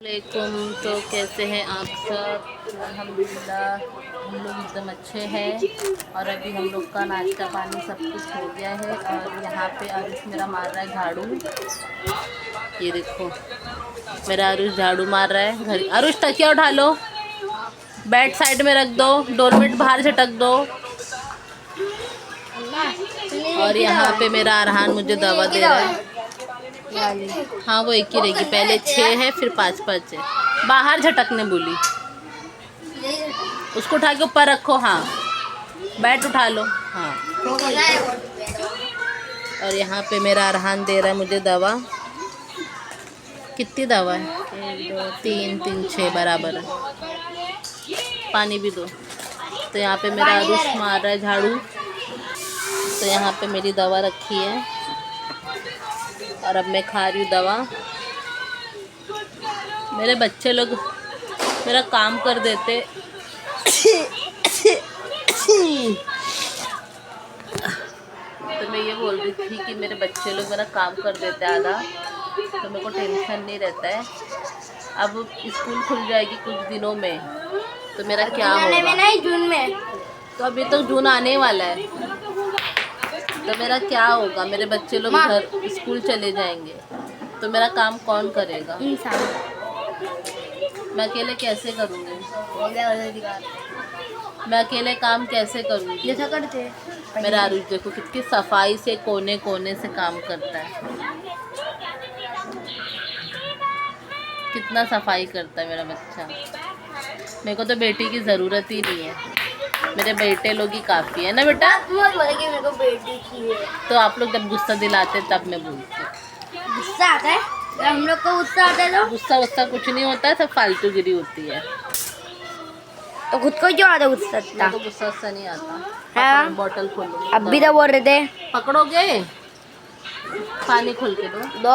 वालेकुम। तो कैसे हैं आप सब? अल्हम्दुलिल्लाह हम लोग एकदम अच्छे हैं। और अभी हम लोग का नाश्ता पानी सब कुछ हो गया है। और यहाँ पे आरुष मेरा मार रहा है झाड़ू। ये देखो मेरा आरुष झाड़ू मार रहा है। घर आरुष तकिया उठा लो, बेड साइड में रख दो, डोरमेट बाहर झटक दो। और यहाँ पे मेरा अरहान मुझे दवा दे रहा है। हाँ वो एक ही रहेगी, पहले 6 है फिर 5-5 है। बाहर झटकने बोली, उसको उठा के ऊपर रखो। हाँ बैट उठा लो। हाँ और यहाँ पे मेरा अरहान दे रहा है मुझे दवा। कितनी दवा है? 1 2 3 3 6 बराबर है। पानी भी दो। तो यहाँ पे मेरा आरुष मार रहा है झाड़ू। तो यहाँ पे मेरी दवा रखी है और अब मैं खा रही हूँ दवा। मेरे बच्चे लोग मेरा काम कर देते। तो मैं ये बोल रही थी कि मेरे बच्चे लोग मेरा काम कर देते आधा, तो मेरे को टेंशन नहीं रहता है। अब स्कूल खुल जाएगी कुछ दिनों में, तो मेरा क्या होगा? नहीं, जून में। तो अभी तक जून आने वाला है, तो मेरा क्या होगा? मेरे बच्चे लोग घर स्कूल चले जाएंगे, तो मेरा काम कौन करेगा? मैं अकेले कैसे करूँगी? मैं अकेले काम कैसे करूँगी? जैसा करते मेरा आरुष देखो कितनी सफाई से कोने कोने से काम करता है। कितना सफाई करता है मेरा बच्चा। मेरे को तो बेटी की ज़रूरत ही नहीं है, मेरे बेटे लोग ही काफ़ी है ना बेटा। मेरे को बेटी की है। तो आप लोग जब गुस्सा दिलाते तब मैं बोलती हूँ। गुस्सा आता है? जब हम लोग को गुस्सा आता है तो गुस्सा कुछ नहीं होता है, सब फालतू गिरी होती है। तो खुद को क्यों आता गुस्सा? मेरे को गुस्सा नहीं आता। हाँ? बॉटल खोलो। अब भी तो बोल रहे थे पकड़ोगे? पानी खोल के दो।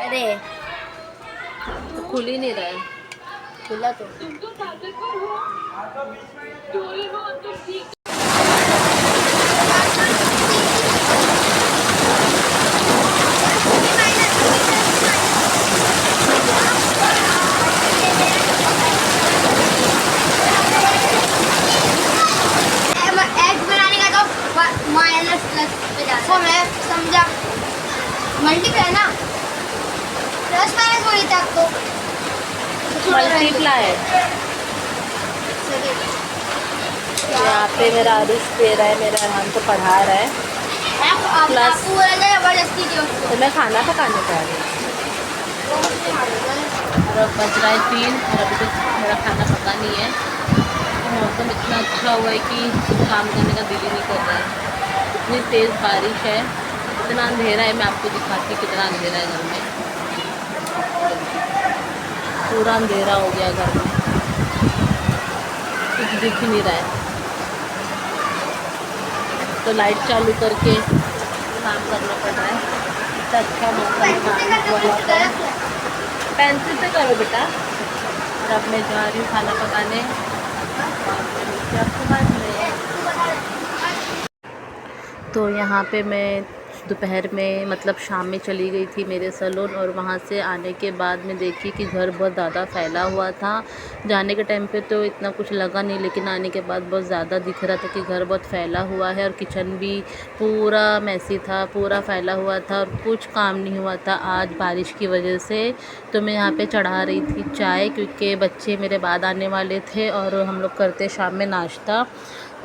अरे तो खुल ही नहीं रहा है। खुला तो माइनस प्लस पे जाता है। मैं समझा, मल्टीप्लाई है ना, प्लस माइनस वही था तो मल्टीप्लाई है। यहाँ पे मेरा आरुष दे रहा है, मेरा अरहान को पढ़ा रहा है। प्लस जबरदस्ती की उसको। तो मैं खाना पकाने जा रही हूँ। और अब बज रहा है 3 और अभी तक मेरा खाना पका नहीं है। मौसम इतना अच्छा हुआ है कि काम करने का दिल ही नहीं कर रहा है। इतनी तेज़ बारिश है, इतना अंधेरा है। मैं आपको दिखाती कितना अंधेरा है घर में। पूरा अंधेरा हो गया घर में, कुछ दिख ही नहीं रहा है। तो लाइट चालू करके काम करना पड़ रहा है। इतना अच्छा मौसम। पेंसिल से करो बेटा। और अब मैं जा रही हूँ खाना पकाने। तो यहाँ पे मैं दोपहर में मतलब शाम में चली गई थी मेरे सैलून, और वहाँ से आने के बाद मैं देखी कि घर बहुत ज़्यादा फैला हुआ था। जाने के टाइम पे तो इतना कुछ लगा नहीं, लेकिन आने के बाद बहुत ज़्यादा दिख रहा था कि घर बहुत फैला हुआ है। और किचन भी पूरा मैसी था, पूरा फैला हुआ था और कुछ काम नहीं हुआ था आज बारिश की वजह से। तो मैं यहाँ पे चढ़ा रही थी चाय, क्योंकि बच्चे मेरे बाद आने वाले थे और हम लोग करते शाम में नाश्ता।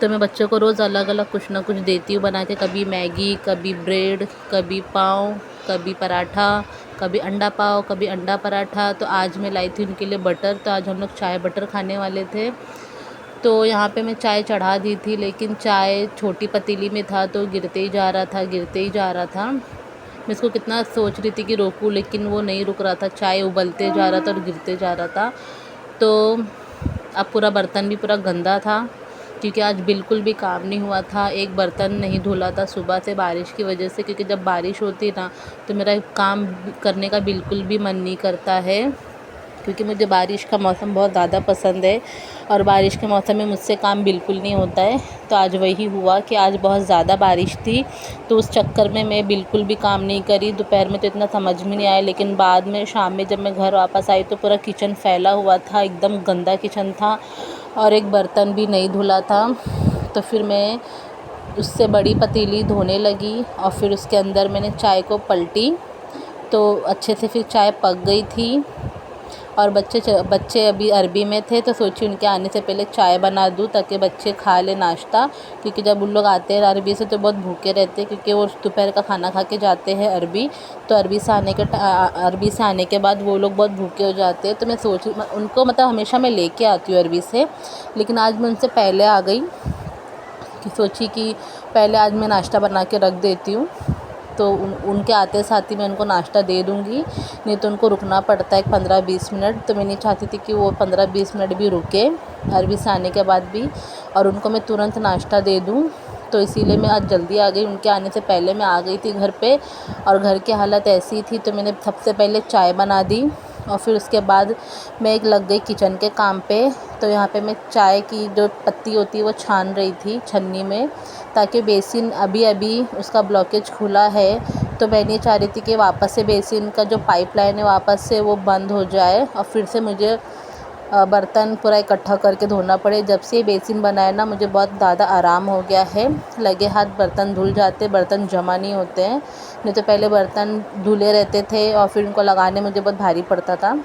तो मैं बच्चों को रोज़ अलग अलग कुछ ना कुछ देती हूँ बना के, कभी मैगी, कभी ब्रेड, कभी पाव, कभी पराठा, कभी अंडा पाव, कभी अंडा पराठा। तो आज मैं लाई थी उनके लिए बटर, तो आज हम लोग चाय बटर खाने वाले थे। तो यहाँ पे मैं चाय चढ़ा दी थी, लेकिन चाय छोटी पतीली में था तो गिरते ही जा रहा था। मैं इसको कितना सोच रही थी कि रोकूं, लेकिन वो नहीं रुक रहा था। चाय उबलते जा रहा था और गिरते जा रहा था। तो अब पूरा बर्तन भी पूरा गंदा था, क्योंकि आज बिल्कुल भी काम नहीं हुआ था। एक बर्तन नहीं धुला था सुबह से बारिश की वजह से, क्योंकि जब बारिश होती है ना तो मेरा काम करने का बिल्कुल भी मन नहीं करता है। क्योंकि मुझे बारिश का मौसम बहुत ज़्यादा पसंद है और बारिश के मौसम में मुझसे काम बिल्कुल नहीं होता है। तो आज वही हुआ कि आज बहुत ज़्यादा बारिश थी, तो उस चक्कर में मैं बिल्कुल भी काम नहीं करी। दोपहर में तो इतना समझ में नहीं आया, लेकिन बाद में शाम में जब मैं घर वापस आई तो पूरा किचन फैला हुआ था, एकदम गंदा किचन था और एक बर्तन भी नहीं धुला था। तो फिर मैं उससे बड़ी पतीली धोने लगी और फिर उसके अंदर मैंने चाय को पलटी, तो अच्छे से फिर चाय पक गई थी। और बच्चे अभी अरबी में थे, तो सोची उनके आने से पहले चाय बना दूँ ताकि बच्चे खा ले नाश्ता, क्योंकि जब उन लोग आते हैं अरबी से तो बहुत भूखे रहते हैं, क्योंकि वो दोपहर का खाना खा के जाते हैं अरबी। तो अरबी से आने के बाद वो लोग बहुत भूखे हो जाते हैं। तो मैं सोची उनको मतलब हमेशा मैं लेके आती हूँ अरबी से, लेकिन आज मैं उनसे पहले आ गई कि सोची कि पहले आज मैं नाश्ता बना के रख देती हूँ, तो उनके आते साथ ही मैं उनको नाश्ता दे दूँगी, नहीं तो उनको रुकना पड़ता है 15-20 मिनट। तो मैं नहीं चाहती थी कि वो 15-20 मिनट भी रुके अरबी से आने के बाद भी, और उनको मैं तुरंत नाश्ता दे दूँ। तो इसीलिए मैं आज जल्दी आ गई, उनके आने से पहले मैं आ गई थी घर पे। और घर की हालत ऐसी थी, तो मैंने सबसे पहले चाय बना दी और फिर उसके बाद मैं एक लग गई किचन के काम पे। तो यहाँ पे मैं चाय की जो पत्ती होती है वो छान रही थी छन्नी में, ताकि बेसिन अभी उसका ब्लॉकेज खुला है, तो मैं नहीं चाह रही थी कि वापस से बेसिन का जो पाइपलाइन है वापस से वो बंद हो जाए और फिर से मुझे बर्तन पूरा इकट्ठा करके धोना पड़े। जब से ये बेसिन बना है ना, मुझे बहुत ज़्यादा आराम हो गया है। लगे हाथ बर्तन धुल जाते, बर्तन जमा नहीं होते हैं। नहीं तो पहले बर्तन धुले रहते थे और फिर उनको लगाने मुझे बहुत भारी पड़ता था।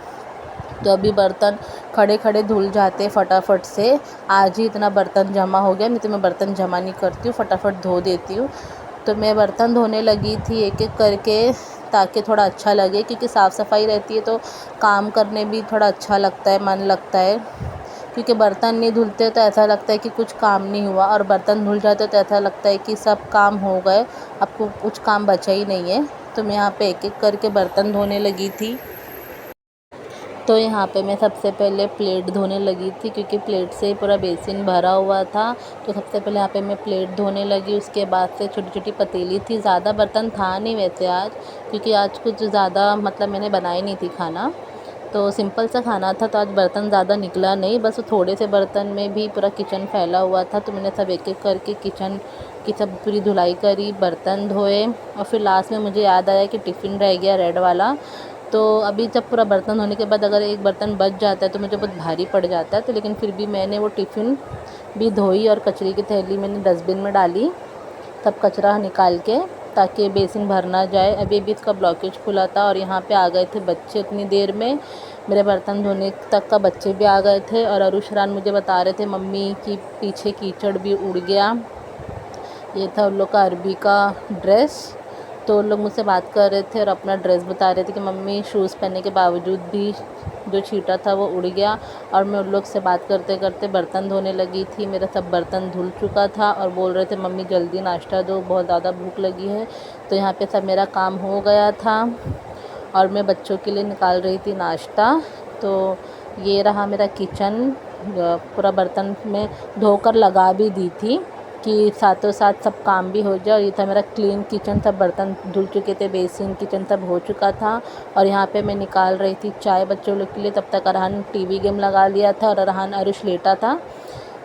तो अभी बर्तन खड़े खड़े धुल जाते फटाफट से। आज ही इतना बर्तन जमा हो गया, नहीं तो मैं बर्तन जमा नहीं करती हूँ, फटाफट धो देती हूँ। तो मैं बर्तन धोने लगी थी एक एक करके, ताकि थोड़ा अच्छा लगे, क्योंकि साफ़ सफाई रहती है तो काम करने भी थोड़ा अच्छा लगता है, मन लगता है। क्योंकि बर्तन नहीं धुलते तो ऐसा लगता है कि कुछ काम नहीं हुआ, और बर्तन धुल जाते तो ऐसा लगता है कि सब काम हो गए, अब कुछ काम बचा ही नहीं है। तो मैं यहाँ पे एक एक करके बर्तन धोने लगी थी। तो यहाँ पे मैं सबसे पहले प्लेट धोने लगी थी, क्योंकि प्लेट से ही पूरा बेसिन भरा हुआ था। तो सबसे पहले यहाँ पे मैं प्लेट धोने लगी। उसके बाद से छोटी छोटी पतीली थी, ज़्यादा बर्तन था नहीं वैसे आज, क्योंकि आज कुछ ज़्यादा मतलब मैंने बनाई नहीं थी खाना, तो सिंपल सा खाना था, तो आज बर्तन ज़्यादा निकला नहीं। बस थोड़े से बर्तन में भी पूरा किचन फैला हुआ था, तो मैंने सब एक एक करके किचन की सब पूरी धुलाई करी, बर्तन धोए। और फिर लास्ट में मुझे याद आया कि टिफ़िन रह गया रेड वाला। तो अभी जब पूरा बर्तन धोने के बाद अगर एक बर्तन बच जाता है तो मुझे बहुत भारी पड़ जाता है। तो लेकिन फिर भी मैंने वो टिफ़िन भी धोई और कचरे की थैली मैंने डस्टबिन में डाली, तब कचरा निकाल के, ताकि बेसिन भर ना जाए। अभी इसका ब्लॉकेज खुला था और यहाँ पे आ गए थे बच्चे उतनी देर में, मेरे बर्तन धोने तक का बच्चे भी आ गए थे। और अरुशरान मुझे बता रहे थे मम्मी की पीछे कीचड़ भी उड़ गया। ये था उन लोग का अरबी का ड्रेस। तो उन लोग मुझसे बात कर रहे थे और अपना ड्रेस बता रहे थे कि मम्मी शूज़ पहनने के बावजूद भी जो छींटा था वो उड़ गया। और मैं उन लोग से बात करते करते बर्तन धोने लगी थी। मेरा सब बर्तन धुल चुका था और बोल रहे थे मम्मी जल्दी नाश्ता दो, बहुत ज़्यादा भूख लगी है। तो यहाँ पे सब मेरा काम हो गया था और मैं बच्चों के लिए निकाल रही थी नाश्ता। तो ये रहा मेरा किचन, पूरा बर्तन में धोकर लगा भी दी थी कि साथों साथ सब काम भी हो जाए। और ये था मेरा क्लीन किचन, सब बर्तन धुल चुके थे, बेसिन किचन सब हो चुका था। और यहाँ पे मैं निकाल रही थी चाय बच्चों लोग के लिए। तब तक अरहान टीवी गेम लगा लिया था और अरहान अरुष लेटा था।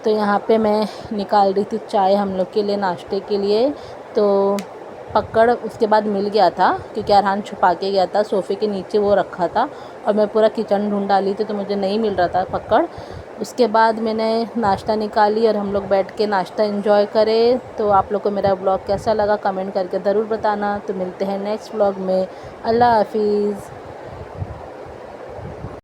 तो यहाँ पे मैं निकाल रही थी चाय हम लोग के लिए नाश्ते के लिए। तो पकड़ उसके बाद मिल गया था, क्योंकि अरहान छुपा के गया था, सोफ़े के नीचे वो रखा था और मैं पूरा किचन ढूंढ डाली थी, तो मुझे नहीं मिल रहा था पकड़। उसके बाद मैंने नाश्ता निकाली और हम लोग बैठ के नाश्ता एंजॉय करें। तो आप लोग को मेरा ब्लॉग कैसा लगा कमेंट करके ज़रूर बताना। तो मिलते हैं नेक्स्ट ब्लॉग में। अल्लाह हाफिज़।